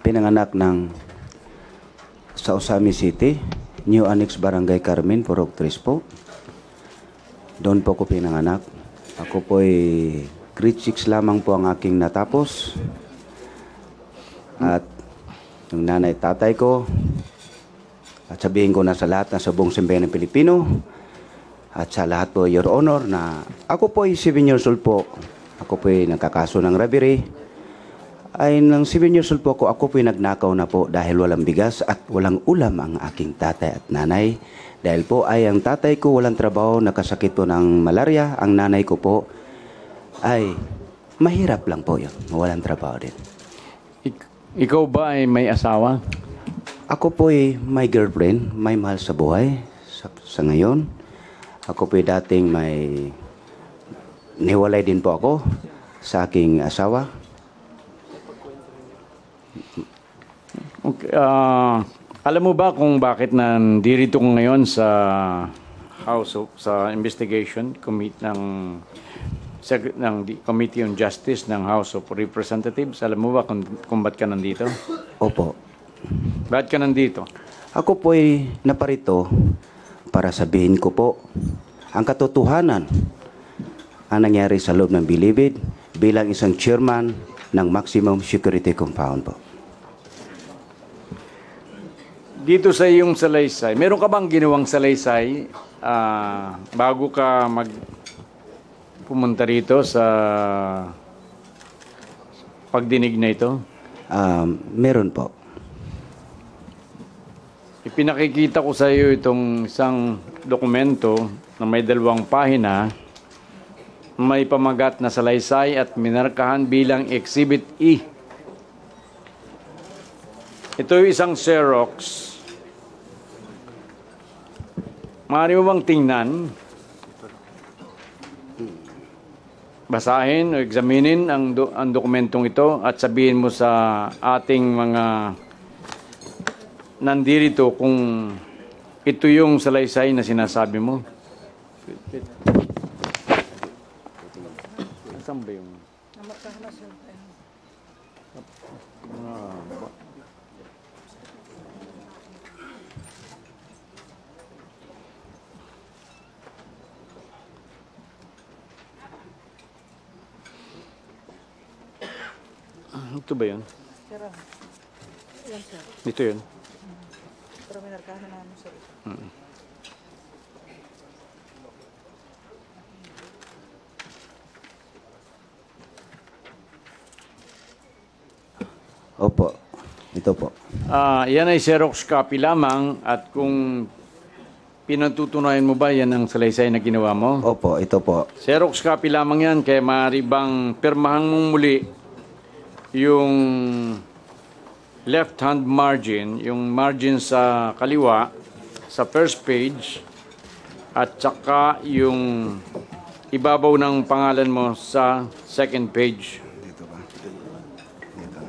pinanganak sa Osami City, New Annex Barangay Carmen, Purok 3 po. Doon po ako pinanganak. Ako po ay grade 6 lamang po ang aking natapos. At yung nanay tatay ko, at sabihin ko na sa lahat na sa buong simbahan ng Pilipino, at sa lahat po, Your Honor, na ako po ay 7 years old po. Ako po ay nagkakaso ng robbery. Ay ng 7 years old po ako po ay nagnakaw na po dahil walang bigas at walang ulam ang aking tatay at nanay. Dahil po ay ang tatay ko walang trabaho, nakasakit po ng malaria. Ang nanay ko po ay mahirap lang po yun, walang trabaho din. Ikaw ba ay may asawa? Ako po ay may girlfriend, may mahal sa buhay sa ngayon. Ako po dating niwalay din po ako sa aking asawa. Okay, alam mo ba kung bakit nandito ko ngayon sa sa investigation committee ng Committee on Justice ng House of Representatives? Alam mo ba kung ba't ka nandito? Opo. Ba't ka nandito? Ako po ay naparito para sabihin ko po ang katotohanan ang nangyari sa loob ng Bilibid bilang isang chairman ng Maximum Security Compound po. Dito sa iyong salaysay, meron ka bang ginawang salaysay bago ka pumunta rito sa pagdinig na ito? Meron po. Ipinakikita ko sa iyo itong isang dokumento na may 2 pahina, may pamagat na salaysay at minarkahan bilang Exhibit E. Ito yung isang Xerox. Maaari mo bang tingnan, basahin o examinin ang dokumentong ito at sabihin mo sa ating mga nandito kung ito yung salaysay na sinasabi mo? Saan ba yung... Ito ba yun? Ito yun. Pero may narkahan na namin sa ito. Opo. Ito po. Yan ay Xerox copy lamang at kung pinatutunayan mo ba yan ang salaysay na ginawa mo? Opo, ito po. Xerox copy lamang yan kaya maaari bang pirmahan mong muli yung left hand margin, yung margin sa kaliwa sa first page at saka yung ibabaw ng pangalan mo sa second page. Dito ba? Dito.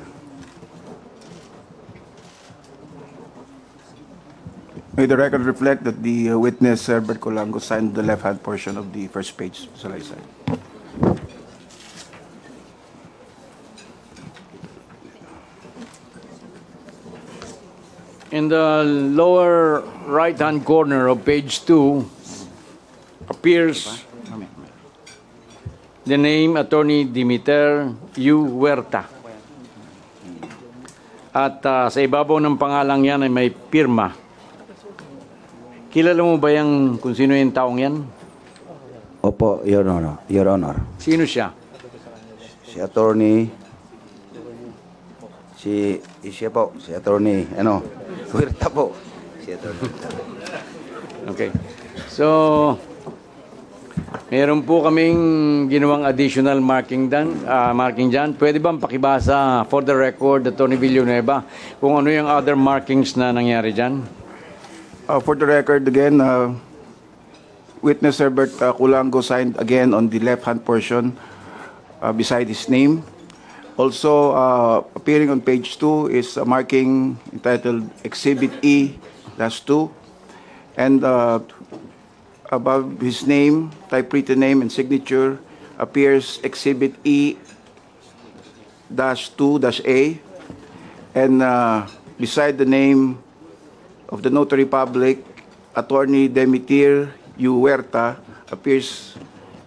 May the record reflect that the witness, Herbert Colango, signed the left-hand portion of the first page, salaysay. In the lower right-hand corner of page 2 appears the name Attorney Dimiter U. Huerta. At sa ibabaw ng pangalang yan ay may pirma. Kilala mo ba yung kung sino yung taong yan? Opo, Your Honor. Your Honor. Sino siya? Si attorney, siya po, si attorney, Huerta po. Si attorney. Okay. So, meron po kaming ginawang additional marking dyan. Pwede bang pakibasa for the record, Attorney Villanueva, kung ano yung other markings na nangyari dyan? For the record, again, witness Herbert Colango signed again on the left-hand portion beside his name. Also, appearing on page 2 is a marking entitled Exhibit E-2. And above his name, typewritten name and signature, appears Exhibit E-2-A. And beside the name of the notary public, Attorney Demitir U. Huerta, appears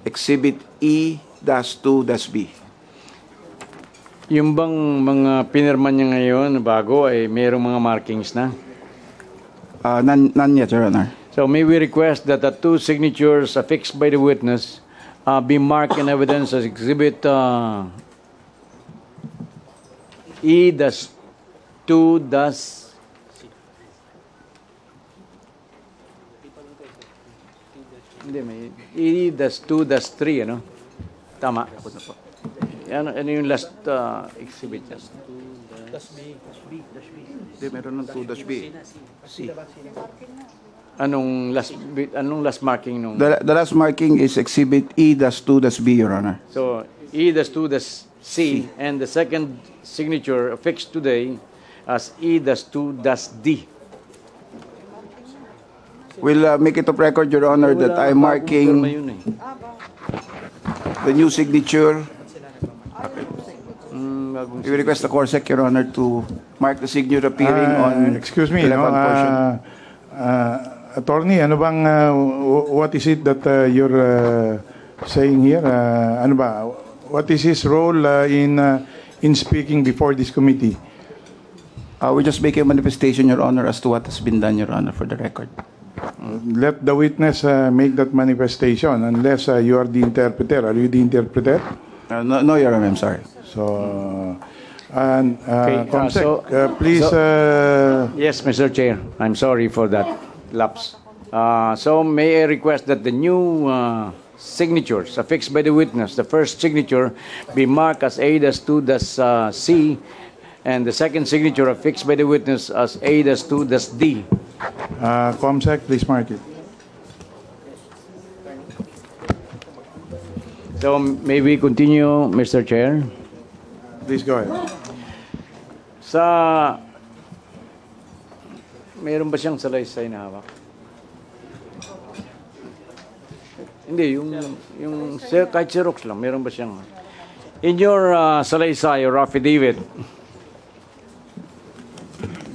Exhibit E-2-B. Yung bang mga pinirma niya ngayon bago ay mayroong mga markings na? None yet, Your Honor. So may we request that the two signatures affixed by the witness be marked in evidence as Exhibit E-2-C. Hindi, may E-2-3, ano? Tama. Ano yung last exhibit? Hindi, meron ng 2-B. Anong last marking nung? The last marking is Exhibit E-2-B, Your Honor. So E-2-C and the second signature affixed today as E-2-D. We'll make it of record, Your Honor, that I'm marking Wala, yun eh. the new signature. Bagong We request the CORSEC, Your Honor, to mark the signature appearing on Excuse me, the no? relevant portion. Attorney, ano bang, what is it that you're saying here? Ano ba? What is his role in speaking before this committee? We just make a manifestation, Your Honor, as to what has been done, Your Honor, for the record. Let the witness make that manifestation unless you are the interpreter. Are you the interpreter? No, Your Honor, I'm sorry. So, and Okay, Comsec, please. Yes, Mr. Chair. I'm sorry for that lapse. So may I request that the new signatures affixed by the witness, the first signature be marked as A-2-C and the second signature affixed by the witness as A-2-D. Comsec, please mark it. So may we continue, Mr. Chair? Please go ahead. Mayroon ba siyang salaysay na hawak? Hindi, kahit Xerox lang, mayroon ba siyang... In your salaysay or affidavit,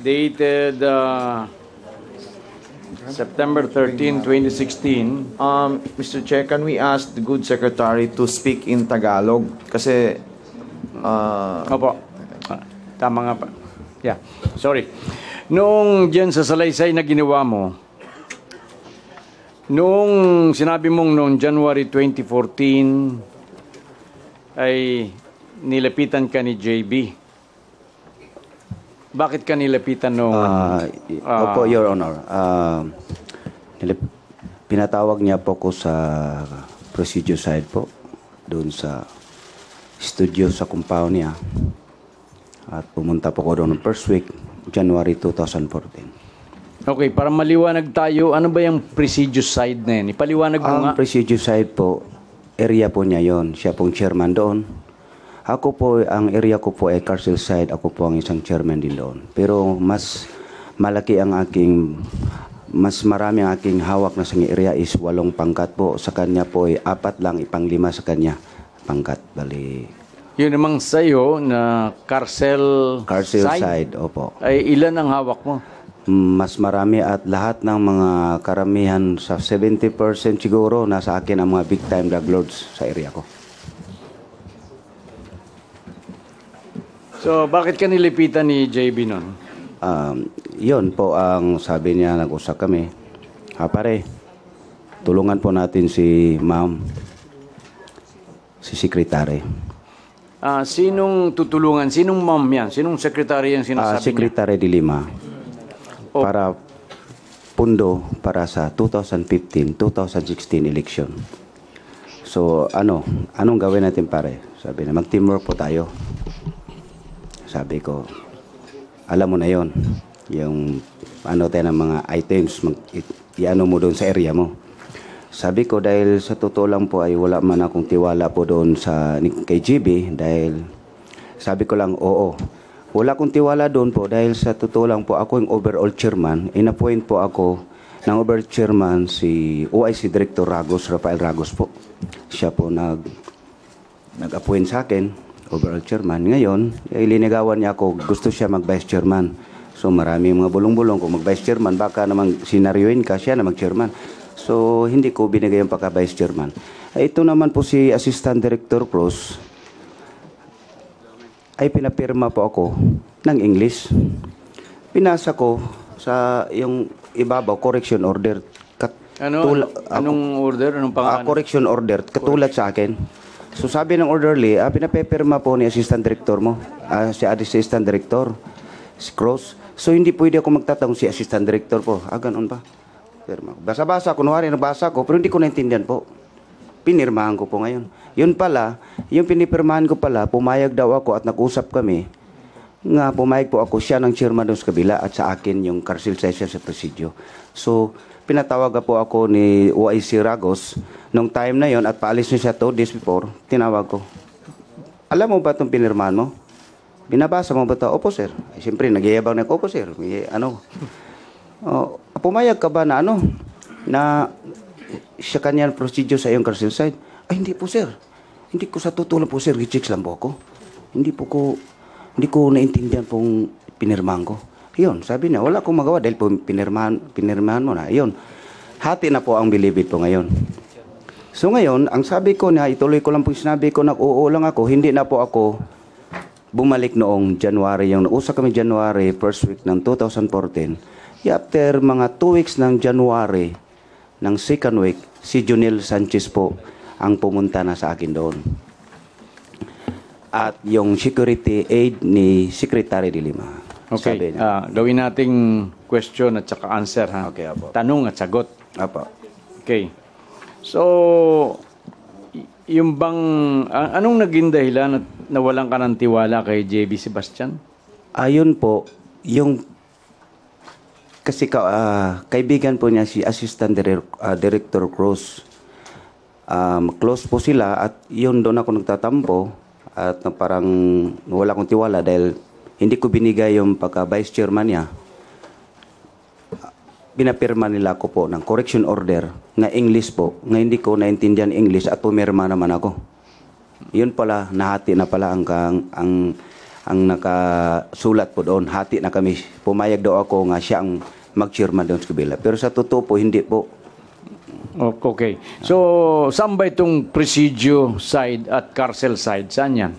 dated September 13, 2016, Mr. Chair, can we ask the good secretary to speak in Tagalog? Kasi, Opo. Tama nga pa. Yeah. Sorry. Noong dyan sa salaysay na ginawa mo, noong sinabi mong noong January 2014 ay nilapitan ka ni JB. Bakit ka nilapitan noong... Opo, Your Honor. Pinatawag niya po ko sa procedure side po, doon sa studio sa compound niya. At pumunta po ko doon ng first week, January 2014. Okay, para maliwanag tayo, ano ba yung prestigious side na yan? Ipaliwanag mo nga. Ang procedure side po, area po niya yon. Siya pong chairman doon. Ako po, ang area ko po ay Carcel side. Ako po ang isang chairman din doon. Pero mas malaki ang mas marami ang aking hawak na sa area is 8 pangkat po. Sa kanya po ay 4 lang, ipang-5 sa kanya pangkat. Bali, Yun namang sa'yo na Carcel side, opo. ay ilan ang hawak mo? Mas marami at lahat ng mga karamihan sa 70% siguro nasa akin ang mga big time drug lords sa area ko. So, bakit ka nilipitan ni JB nun? Yun po ang sabi niya, nag-usap kami. Pare, tulungan po natin si ma'am, si secretary. Sinong tutulungan? Sinong ma'am yan? Sinong secretary yung sinasabi niya? Secretary de Lima. Oh. Para pundo para sa 2015-2016 election. So, anong gawin natin pare? Sabi na, mag-teamwork po tayo. Sabi ko, alam mo na yon, yung tayo ng mga items, iano mo doon sa area mo. Sabi ko, dahil sa totoo lang po ay wala man akong tiwala po doon kay GB, dahil sabi ko lang, oo. Wala akong tiwala doon po dahil sa totoo lang po ako yung overall chairman. In-appoint po ako ng overall chairman si OIC Director Rafael Ragos po. Siya po nag-appoint sa akin. overall chairman. Ngayon, ilinigawan niya ako, gusto siya mag-vice chairman. So marami mga bulong-bulong, kung mag-vice chairman, baka namang senaryoin ka, siya na mag-chairman. So hindi ko binigay yung pagka-vice chairman. Ito naman po si Assistant Director Cruz, ay pinapirma po ako ng English. Pinasa ko sa yung ibabaw, correction order. Anong order? Anong pangalan? Correction order, katulad sa akin. So sabi ng orderly, pinapirma po ni Assistant Director mo, si Assistant Director, si Cruz. So hindi pwede ako magtatanong si Assistant Director po. Ganon ba? Pirma. Basa-basa, kunwari nabasa ko, pero hindi ko naintindihan po. Pinirmahan ko po ngayon. Yun pala, yung pinipirmahan ko pala, pumayag daw ako at nag-usap kami, nga pumayag po ako, siya ng chairman doon sa kabila at sa akin yung Carcel session sa presidio. So, pinatawag po ako ni OIC Ragos nung time na yon at paalis na siya 2 days before, tinawag ko. Alam mo ba itong pinirmahan mo? Binabasa mo ba ito? Opo, sir. Ay, siyempre, nagyayabang na ako, opo, sir. Pumayag ka ba na na siya kanyang procedure sa iyong Carcel side? Ay, hindi po, sir. Hindi ko sa tutulong po, sir. Rechecks lang po ako. Hindi ko naintindihan pong pinirmahan ko. Yun, sabi niya, wala akong magawa dahil po pinirmahan mo na. Yun, hati na po ang bilibid po ngayon. So ngayon, ang sabi ko na, ituloy ko lang po sinabi ko na oo lang ako, hindi na po ako bumalik noong January. Yung nausap kami January, first week ng 2014. After mga 2 weeks ng January, ng second week, si Junel Sanchez po ang pumunta na sa akin doon. At yung security aid ni Secretary de Lima. Okay, Sabi niya. gawin nating question at saka answer, ha? Okay, apo. Tanong at sagot. Apo. Okay. So, yung bang, anong naging dahilan at nawalan ka ng tiwala kay JB Sebastian? Ayun po, yung kasi kaibigan po niya si Assistant Director Cruz. Close po sila at yun doon ako nagtatampo at parang wala akong tiwala dahil hindi ko binigay yung pagka-vice chairman niya. Pinapirma nila ako po ng correction order na English po, nga hindi ko naintindihan English at pumirma naman ako. Yun pala, nahati na pala ang nakasulat po doon. Hati na kami. Pumayag daw ako nga siya ang mag-chairman doon sa kabila. Pero sa totoo po, hindi po. Okay. So, saan ba itong Presidio side at Carcel side? Saan yan?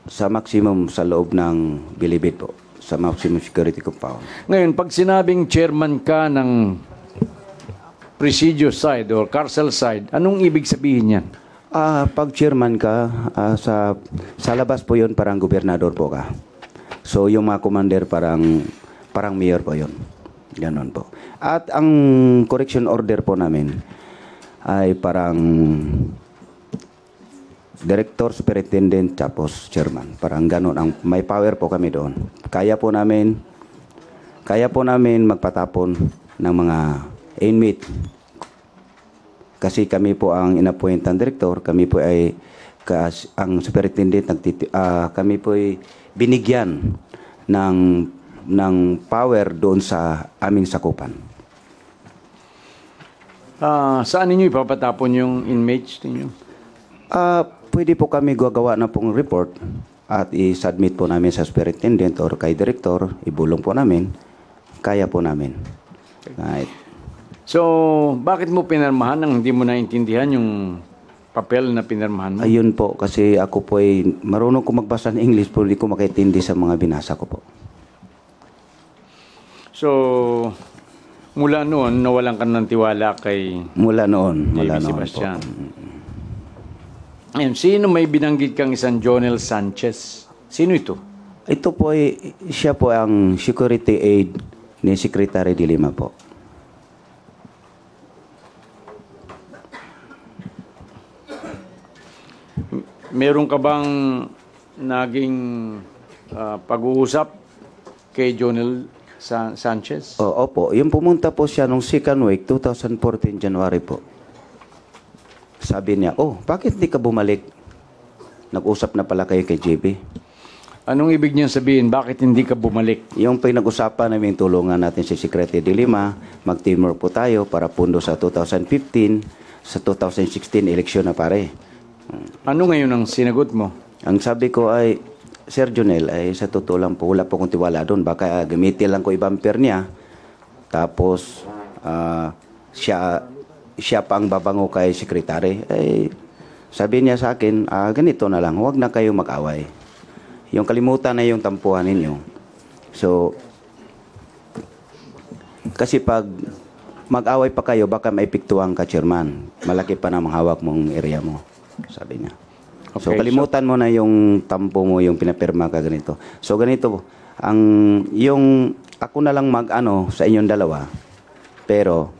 Sa maximum sa loob ng Bilibid po. Sa maximum security compound. Ngayon, pag sinabing chairman ka ng Presidio side or Carcel side, anong ibig sabihin yan? Pag chairman ka, sa labas po yun parang gobernador po ka. So yung mga commander parang mayor po yun. Ganon po. At ang correction order po namin ay parang director, superintendent, tapos chairman. Parang ganon. May power po kami doon. Kaya po namin magpatapon ng mga inmate. Kasi kami po ang inappointan director, kami po ay ang superintendent, kami po ay binigyan ng power doon sa aming sakupan. Saan ninyo ipapatapon yung inmates ninyo? Pwede po kami gagawa na pong report at i-submit po namin sa superintendent or kay director, ibulong po namin, kaya po namin. Right. So, bakit mo pinirmahan nang hindi mo naintindihan yung papel na pinirmahan mo? Ayun po, kasi ako po ay marunong ko magbasa ng English pero hindi ko makaintindi sa mga binasa ko po. So, mula noon, nawalan ka ng tiwala kay Mula noon JB Sebastian. Ayun, sino may binanggit kang isang Jonel Sanchez? Sino ito? Ito po ay, siya po ang security aid ni Secretary de Lima po. Meron ka bang naging pag-uusap kay Jonel Sanchez? Opo, yung pumunta po siya nung second week, 2014 January po. Sabi niya, bakit di ka bumalik? Nag-usap na pala kayo kay JB. Anong ibig niyang sabihin? Bakit hindi ka bumalik? Yung pinag-usapan namin tulungan natin si Secretary de Lima, mag-teamwork po tayo para pundo sa 2015, sa 2016 eleksyon na pare. Ano ngayon ang sinagot mo? Ang sabi ko ay, Sir Jonel, ay sa totoo lang po, wala po akong tiwala doon. Baka gamitin lang ko i-bumper niya. Tapos, siya pa ang babango kay sekretary. Ay, sabi niya sa akin, ganito na lang, huwag na kayo mag-away. Yung kalimutan na yung tampuhan ninyo. So, kasi pag mag-away pa kayo, baka maipiktuhan ka, chairman. Malaki pa na hawak mong area mo, sabi niya. So, Okay, kalimutan mo na yung tampo mo, yung pinapirma ka ganito. So, ganito, yung ako na lang mag-ano sa inyong dalawa, pero,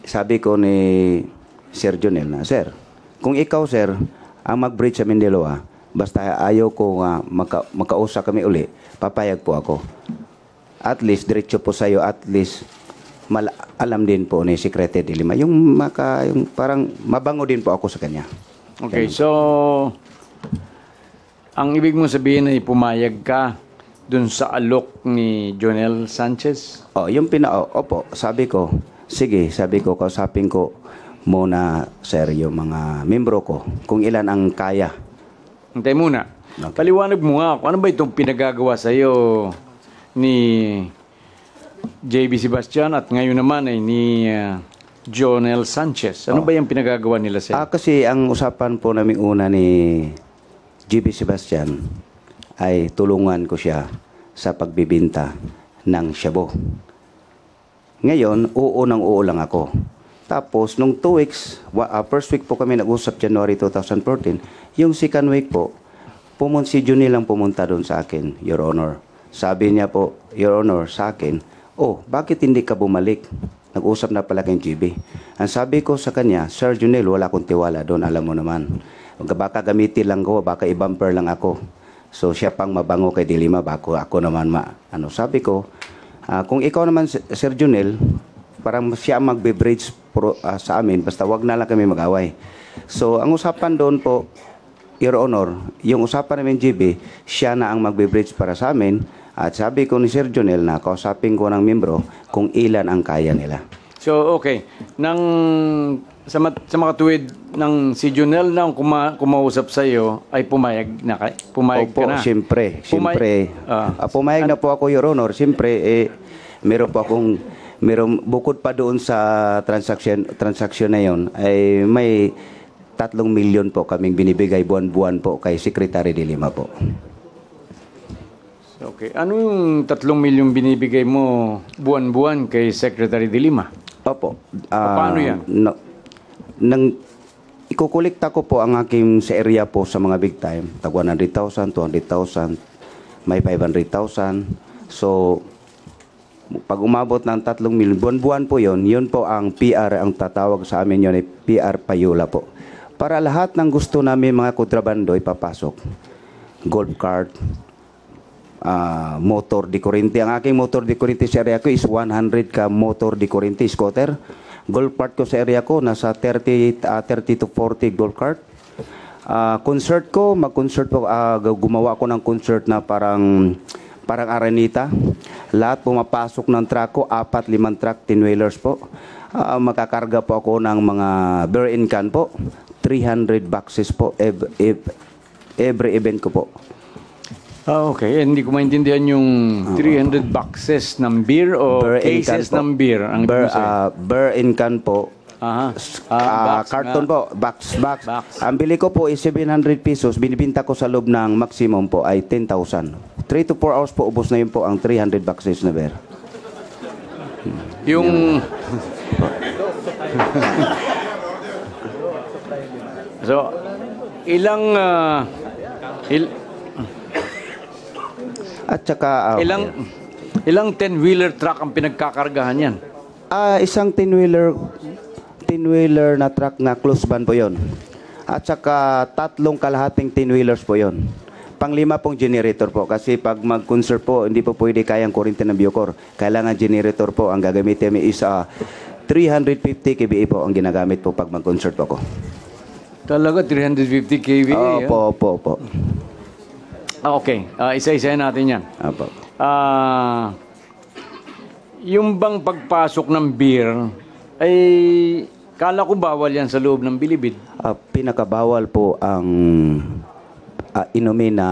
sabi ko ni Sir Jonel na, Sir, kung ikaw, Sir, ang mag-bridge sa Mindelawa, basta ayaw ko makausap kami uli, papayag po ako. At least, diretso po sa'yo, at least, alam din po ni Secretary de Lima. Yung parang mabango din po ako sa kanya. Okay, so ang ibig mong sabihin ay pumayag ka dun sa alok ni Jonel Sanchez? Opo, sabi ko, sige, kausapin ko muna, sir, yung mga membro ko, kung ilan ang kaya. Hintay muna. Okay. Paliwanag mo nga, ano ba itong pinagagawa sa'yo ni JB Sebastian at ngayon naman ay ni Jonel Sanchez? Ano ba yung pinagagawa nila sa'yo? Kasi ang usapan po namin una ni JB Sebastian ay tulungan ko siya sa pagbibinta ng shabu. Ngayon, oo lang ako. Tapos, nung 2 weeks, first week po kami nag-usap January 2014, yung second week po, si Junil lang pumunta doon sa akin, Your Honor. Sabi niya po, Your Honor, sa akin, bakit hindi ka bumalik? Nag-usap na pala kay GB. Ang sabi ko sa kanya, Sir Junil, wala akong tiwala doon, alam mo naman. Baka gamitin lang ko, baka i-bumper lang ako. So siya pang mabango kay Dilima, bako ako naman sabi ko, kung ikaw naman, Sir Junil, parang siya magbe-bridge sa amin, basta wag na lang kami mag-away. So ang usapan doon po, Your Honor, yung usapan namin GB, siya na ang magbe-bridge para sa amin. At sabi ko ni Sir Jonel na kausapin ko ng membro kung ilan ang kaya nila. So, okay. Sa makatuwid ng si Jonel na kumausap sa iyo ay pumayag ka na. Siyempre. Pumayag na po ako, Your Honor. Siyempre, bukod pa doon sa transaksyon na yon, ay may 3 milyon po kaming binibigay buwan-buwan po kay Secretary de Lima po. Okay. Ano yung 3 milyong binibigay mo buwan-buwan kay Secretary de Lima? Opo. Paano yan? Ikukulikta ko po ang aking sa area po sa mga big time. Tag 100,000, 200,000, may 500,000. So, pag umabot ng 3 milyon, buwan-buwan po yun po ang PR, ang tatawag sa amin yun ay PR Payula po. Para lahat ng gusto namin mga kontrabando ipapasok. Golf cart, motor di kurente. Ang aking motor di kurente sa area ko is 100 ka motor di kurente scooter. Golf cart ko sa area ko nasa 30 to 40 golf cart. Concert ko, mag-concert po, gumawa ko ng concert na parang Aranita. Lahat pumapasok ng truck ko, 4-5 truck, 10-wheelers po. Makakarga po ako ng mga beer in can po. 300 boxes po every event ko po. Okay. Hindi ko maintindihan yung 300 boxes ng beer o cases ng beer. Ang Beer in can po. Carton po. Box. Ang bili ko po is 700 pesos. Binibinta ko sa loob ng maximum po ay 10,000. 3 to 4 hours po, ubos na yun po ang 300 boxes na beer. Yung... So, ilang... At saka... ilang 10-wheeler truck ang pinagkakargahan yan? Isang 10-wheeler na truck na close van po yon. At saka 3 kalahating 10-wheelers po yon. Pang-5 pong generator po. Kasi pag mag-concert po, hindi po pwede kayang kuryente ng Bucor. Kailangan generator po. Ang gagamitin mo is 350 kVA po ang ginagamit po pag mag-concert po ako. Talaga, 350 kVA? Opo. Okay. Isa-isahin natin yan. Opo. Yung bang pagpasok ng beer ay Kala ko bawal yan sa loob ng bilibid. Pinakabawal po ang inumin na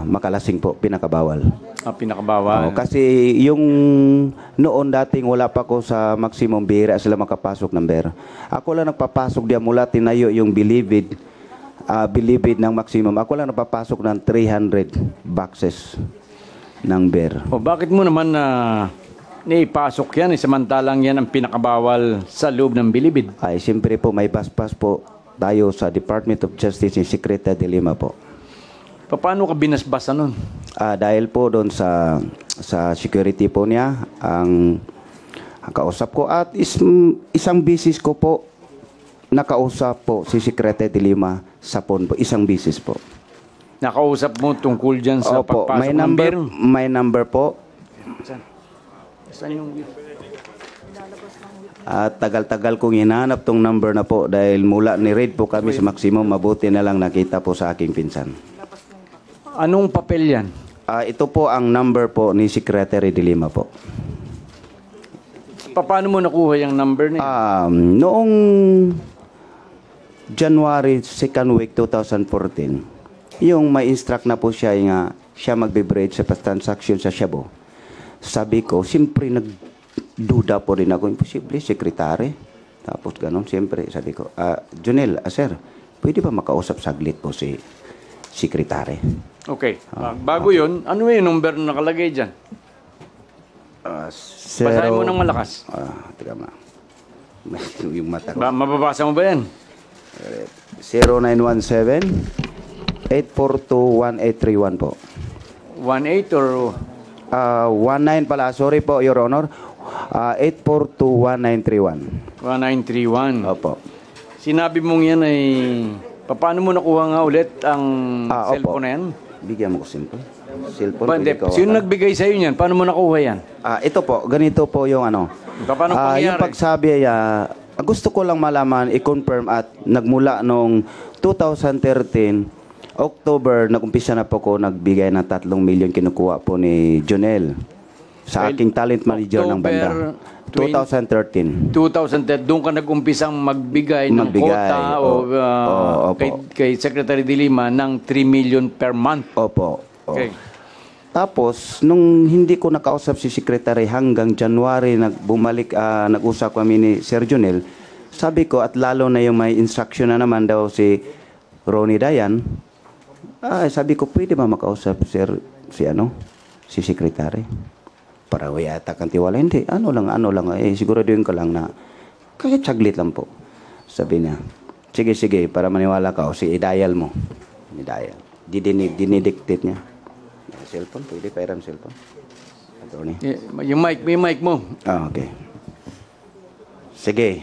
makalasing po, pinakabawal. Pinakabawal. Kasi yung noon dating wala pa ko sa maximum bihira sila makapasok ng beer. Ako lang nagpapasok diyan mula tinayo yung bilibid ng maximum. Ako lang nagpapasok ng 300 boxes ng beer. O bakit mo naman naipasok yan, samantalang yan ang pinakabawal sa loob ng bilibid? Ay siyempre po may paspas po tayo sa Department of Justice in Secreta de Lima po. Paano ka binasbasa nun? Dahil po doon sa security po niya ang kausap ko at isang bisis ko po nakausap po si Secreta de Lima sa PON po, isang bisis po. Nakausap mo tungkol dyan sa Opo, pagpasok ng beer? may number po. Saan yung... At tagal-tagal kong hinahanap tong number na po dahil mula ni Red po kami sa maximum, mabuti na lang nakita po sa aking pinsan. Anong papel yan? Ito po ang number po ni Secretary de Lima po. Paano mo nakuha yung number niya? Noong January 2nd week 2014, yung may instruct na po siya nga siya magbe-break sa transaction sa Shabu. Sabi ko, siyempre nagduda po rin ako, imposible, sekretary. Tapos ganun, siyempre, sabi ko, Jonel, sir, pwede ba makausap saglit po si sekretary? Okay. Bago yun, ano yung number na nakalagay dyan? Basahin mo ng malakas. Teka ma. Yung mata ko. Mababasa mo ba yan? 0917-842-1831 po. 18 or... 19 pala. Sorry po, Your Honor. 842-1931. 1931. Opo. Sinabi mong yan ay... Paano mo nakuha nga ulit ang cellphone na yan? Bigyan mo ko cellphone. Cellphone. Hindi. pwede ka Sino hawakan. nagbigay sa'yo yan? Paano mo nakuha yan? Ito po, ganito po yung ano. Paano pangyayari? Yung pagsabi, gusto ko lang malaman, i-confirm at nagmula nung 2013, October, nag-umpisa na po ko nagbigay ng 3 million kinukuha po ni Jonel sa aking talent manager ng banda. 2013. 2010, doon ka nag-umpisang magbigay ng quota Opo. kay Secretary de Lima ng 3 million per month. Opo. Okay. Tapos, nung hindi ko nakausap si Secretary hanggang January, nag-usap kami ni Sir Jonel, sabi ko, at lalo na yung may instruction na naman daw si Ronnie Dayan, sabi ko, pwede ba makausap si Secretary? Para yata kang tiwala. Hindi, ano lang, siguraduhin ko lang na kahit saglit lang po. Sabi niya, sige, para maniwala ka, i-dial mo. I-dial. Dinidictate niya. Cellphone, pwede pa iram cellphone. Attorney. Yung mic mo. Okay. Sige.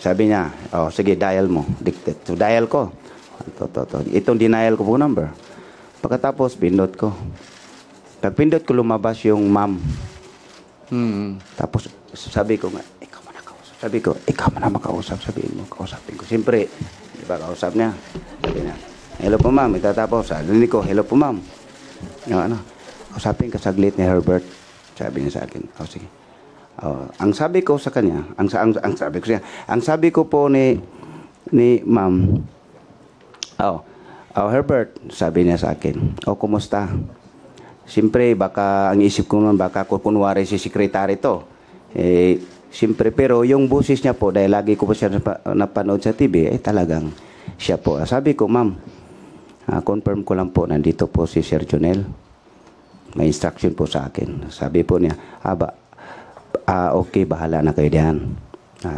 Sabi niya, sige, dial mo. Dictate. So, dial ko. Itong denial ko po number. Pagkatapos, pindot ko. Pag pindot ko, lumabas yung ma'am. Tapos, sabi ko nga, ikaw man nakausap. Sabi ko, ikaw man na makausap. Sabihin mo, kausapin ko. Siyempre, di ba, kausap niya. Sabi niya, hello po ma'am. Itatapos. Sabi ko, hello po ma'am. Kausapin ka saglit ni Herbert. Sabi niya sa akin, sige. Ang sabi ko sa kanya, ang sabi ko po ni ma'am, Herbert, sabi niya sa akin, kumusta? Siyempre, baka ang isip ko naman, baka kunwari si sekretary to. Siyempre, pero yung boses niya po, dahil lagi ko po siya napanood sa TV, talagang siya po. Sabi ko, ma'am, confirm ko lang po, nandito po si Sir Jonel. May instruction po sa akin. Sabi po niya, okay, bahala na kayo diyan.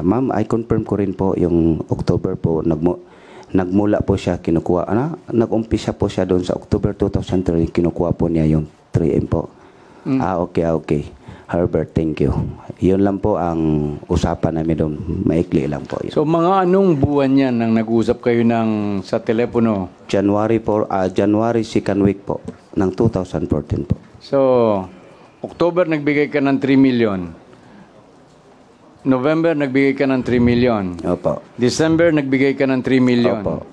Ma'am, I confirm ko rin po yung October po, nagmula po siya, kinukuha, nag-umpisa po siya doon sa October 2003, kinukuha po niya yung 3M po. Okay. Herbert, thank you. Yun lang po ang usapan namin doon. Maikli lang po yun. So, mga anong buwan yan nang nag-usap kayo sa telepono? January 2nd week po, ng 2014 po. So, October nagbigay ka ng 3 million. November nagbigay ka ng 3 million. Opo. December nagbigay ka ng 3 million. Opo.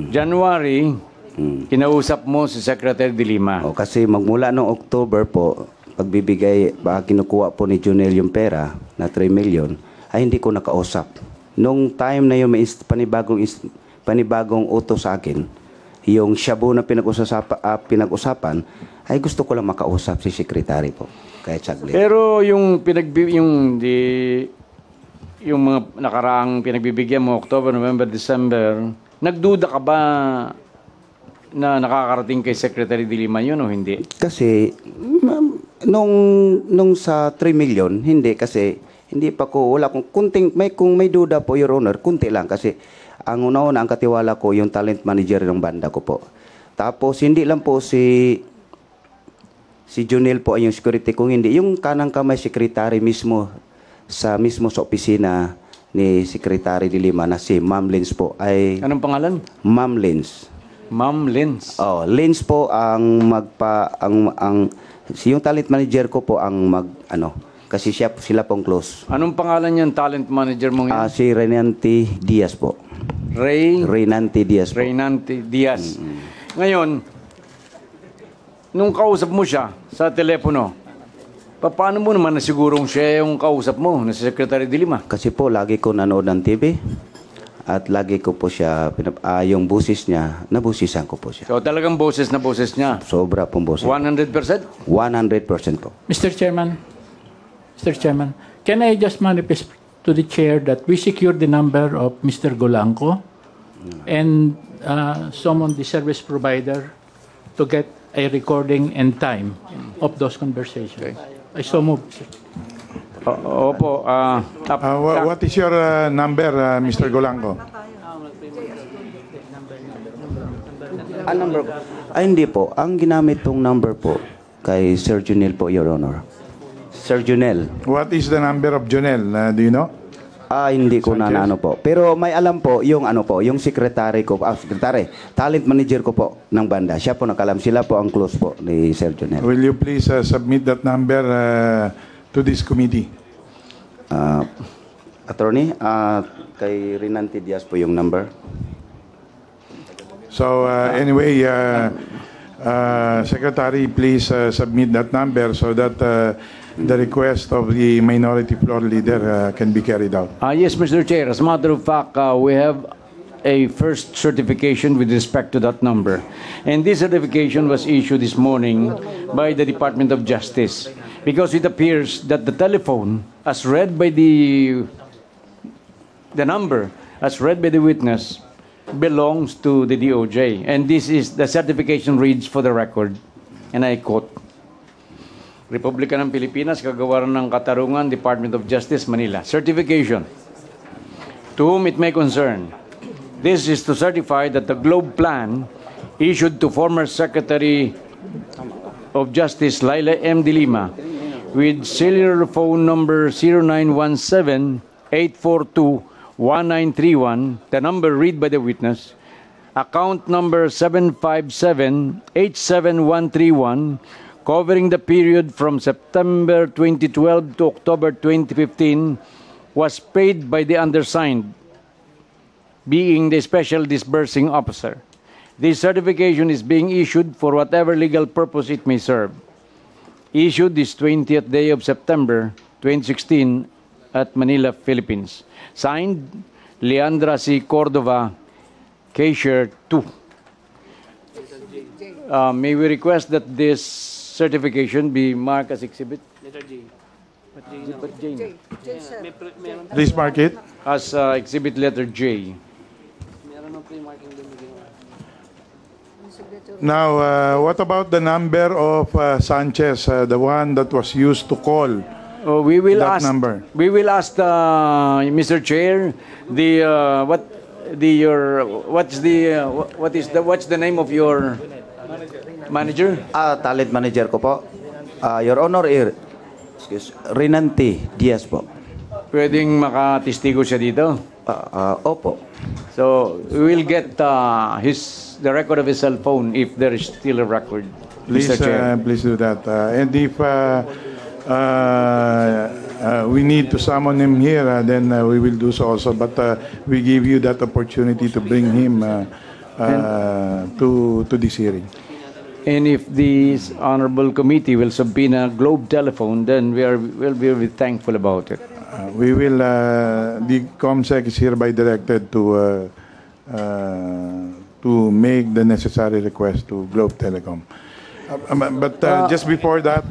January, kinausap mo si Secretary de Lima. Kasi magmula noong October po, pagbibigay, kinukuha po ni Junel yung pera na 3 million, ay hindi ko nakausap. nung time na yun, may panibagong utos sa akin, yung shabu na pinag-usapan, ay gusto ko lang makausap si Secretary po. Kahit saglit. Pero yung yung mga nakaraang pinagbibigyan mo, October, November, December, nagduda ka ba na nakakarating kay Secretary de Lima yun o hindi? Kasi, nung sa 3 million, hindi kasi, hindi pa ko, wala kung kung may duda po, Your Honor, kunti lang kasi, ang una-una, ang katiwala ko, yung talent manager ng banda ko po. Tapos, hindi lang po si Junel po ay yung security, kung hindi, yung kanang kamay secretary mismo sa opisina ni Secretary de Lima na si Ma'am Lins po ay Anong pangalan? Ma'am Lins. Ma'am Lins. Oh, Lins po ang yung talent manager ko po ang kasi sila pong close. Anong pangalan niyan, talent manager mo ngayon? Si Renanti Diaz po. Renanti Diaz po. Reynante Diaz. Ngayon, nung kausap mo siya sa telepono, paano mo naman nasigurong siya yung kausap mo na si Secretary de Lima? Kasi po lagi ko nanood ng TV at lagi ko po siya yung boses niya, nabusisan ko po siya. So talagang boses na boses niya. Sobra pong boses. 100%? 100% po. Mr. Chairman, can I just manifest to the chair that we secured the number of Mr. Golanco and summon the service provider to get a recording and time of those conversations. Okay. I so move, sir. Opo. What is your number, Mr. Golanco? Ang number ko? Hindi po. Ang ginamit pong number po kay Sir Junel po, Your Honor. Sir Junel. What is the number of Jonel? Do you know? Hindi ko na ano po. Pero may alam po yung yung secretary ko, talent manager ko po ng banda. Siya po nakalam. Sila po ang close po ni Sir Junel. Will you please submit that number to this committee? Attorney, kay Renanti Diaz po yung number. So anyway, Secretary, please submit that number so that the request of the minority floor leader can be carried out. Yes, Mr. Chair. As a matter of fact, we have a first certification with respect to that number. And this certification was issued this morning by the Department of Justice because it appears that the telephone, as read by the number, as read by the witness, belongs to the DOJ. And this is, the certification reads for the record, and I quote, Republika ng Pilipinas, Kagawaran ng Katarungan, Department of Justice, Manila. Certification. To whom it may concern, this is to certify that the Globe Plan issued to former Secretary of Justice Laila M. De Lima with cellular phone number 0917-842-1931, the number read by the witness, account number 757-87131, covering the period from September 2012 to October 2015, was paid by the undersigned, being the special disbursing officer. This certification is being issued for whatever legal purpose it may serve. Issued this 20th day of September 2016 at Manila, Philippines. Signed, Leandra C. Cordova, Cashier 2. May we request that this certification be marked as exhibit? Letter J. But J. Please mark it. As exhibit letter J. Now, what about the number of Sanchez, the one that was used to call? We will That ask. number. We will ask Mr. Chair what's the name of your manager? Talent manager ko po. Your Honor, Renanti Diaz po. Pwedeng makatestigo siya dito. Opo. So we will get the record of his cell phone if there is still a record. Please, Mr. Chair. please do that. And if we need to summon him here, then we will do so also. But we give you that opportunity to bring him to this hearing. And if this honorable committee will subpoena Globe Telephone, then we'll be thankful about it. We will, the COMSEC is hereby directed to make the necessary request to Globe Telecom. But just before that,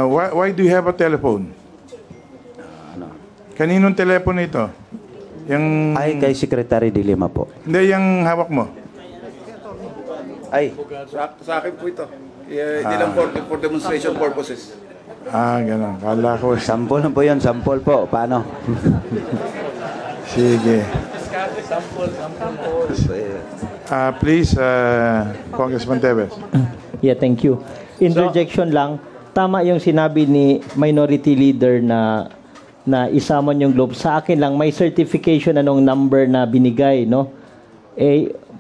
why do you have a telephone? Kaninong telepono ito? Yung, Ay, kay Secretary de Lima po. hindi, yung hawak mo. Ay, Sa akin po ito. Hindi lang for demonstration purposes. Ganun. Kala ko. sample na po yun, sample po. Paano? Sige. Please, Congressman Tevez. Yeah, thank you. Interjection lang, tama yung sinabi ni Minority Leader na isamon yung Globe. Sa akin lang, may certification anong number na binigay, no?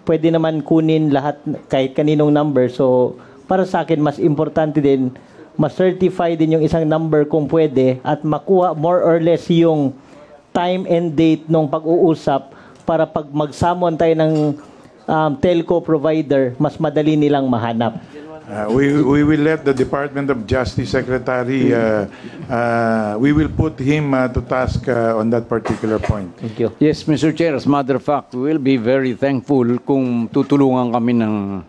Pwede naman kunin lahat, kahit kaninong number. So, para sa akin, mas importante din, ma-certify din yung isang number kung pwede at makuha more or less yung time and date ng pag-uusap para pag mag-summon tayo ng telco provider, mas madali nilang mahanap. We will let the Department of Justice Secretary, we will put him to task on that particular point. Thank you. Yes, Mr. Chair, as a matter of fact, we will be very thankful kung tutulungan kami ng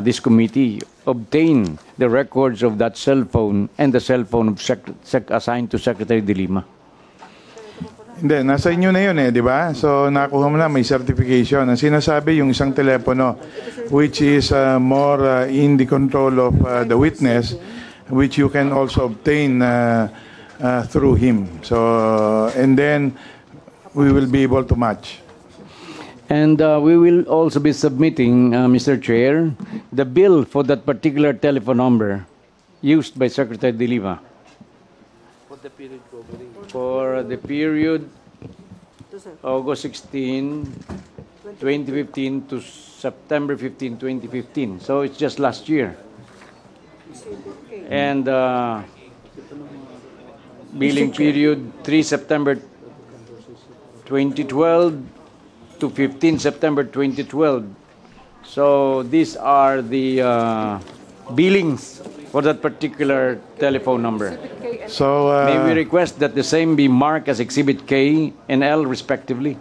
this committee obtain the records of that cell phone and the cell phone of assigned to Secretary de Lima. Hindi, nasa inyo na yun di ba? So, nakuha mo na, may certification. Ang sinasabi, yung isang telepono, which is more in the control of the witness, which you can also obtain through him. So, and then, we will be able to match. And we will also be submitting, Mr. Chair, the bill for that particular telephone number used by Secretary de Lima. For the period August 16, 2015 to September 15, 2015. So it's just last year. And billing period 3 September 2012 to 15 September 2012. So these are the billings for that particular telephone number. So, May we request that the same be marked as Exhibit K and L respectively?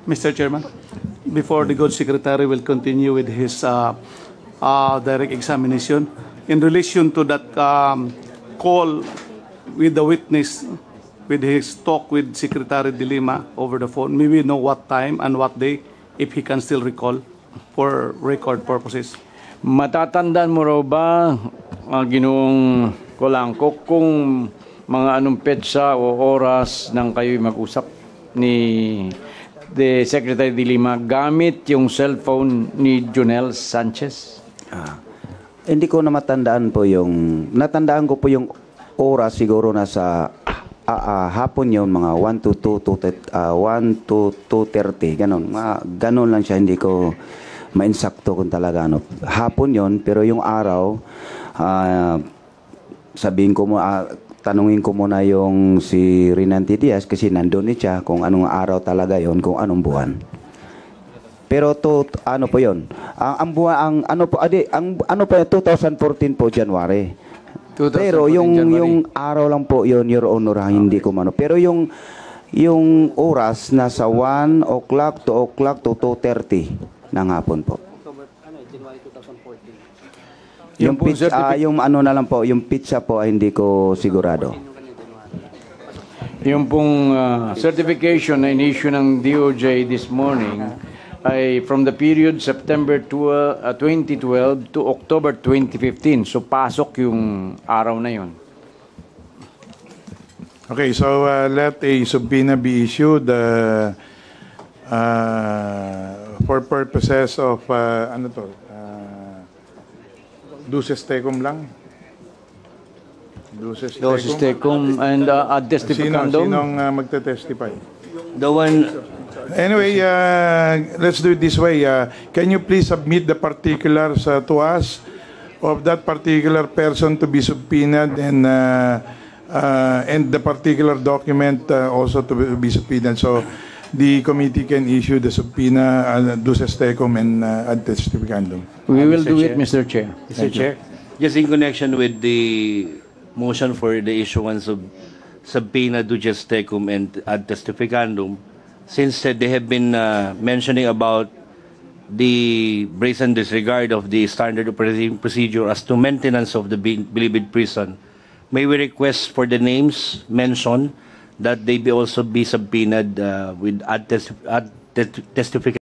Mr. Chairman, before the good secretary will continue with his direct examination, in relation to that call with the witness, with his talk with Secretary de Lima over the phone, may we know what time and what day, if he can still recall, for record purposes? Matatandaan mo raw ba, Ginoong Colangco, kung mga anong petsa o oras nang kayo'y mag-usap ni the Secretary de Lima gamit yung cellphone ni Jonel Sanchez? Hindi ko na matandaan po natandaan ko po yung oras siguro nasa hapon yun, mga 1 to 2:30, ganon. Ganon lang siya, hindi ko mainsakto kung talaga hapon yon, pero yung araw tanungin ko muna yung si Rinanti Diaz kasi nandun siya kung anong araw talaga yon, kung anong buwan. Pero ano po yon, ang buwan, ang 2014 po, January. Pero yung araw lang po yon, Your Honor, hindi ko mano. Pero yung oras nasa 1 o'clock, 2 o'clock to 2:30 ng hapon po. Yung pizza, yung ano na lang po, yung pizza po ay hindi ko sigurado. Yung pong certification na in-issue ng DOJ this morning ay from the period September 2012 to October 2015. So pasok yung araw na yun. Okay, so let a subpoena be issued for purposes of duces tecum lang. Duces tecum and testificandum. Sinong magte-testify? The one... Anyway, let's do it this way. Can you please submit the particulars to us of that particular person to be subpoenaed and the particular document also to be subpoenaed, so the committee can issue the subpoena duces tecum and ad testificandum. We will do it, Mr. Chair. Mr. Chair, just in connection with the motion for the issuance of subpoena duces tecum and ad testificandum, since they have been mentioning about the brazen disregard of the standard operating procedure as to maintenance of the Bilibid prison, may we request for the names mentioned that they be also be subpoenaed with ad testification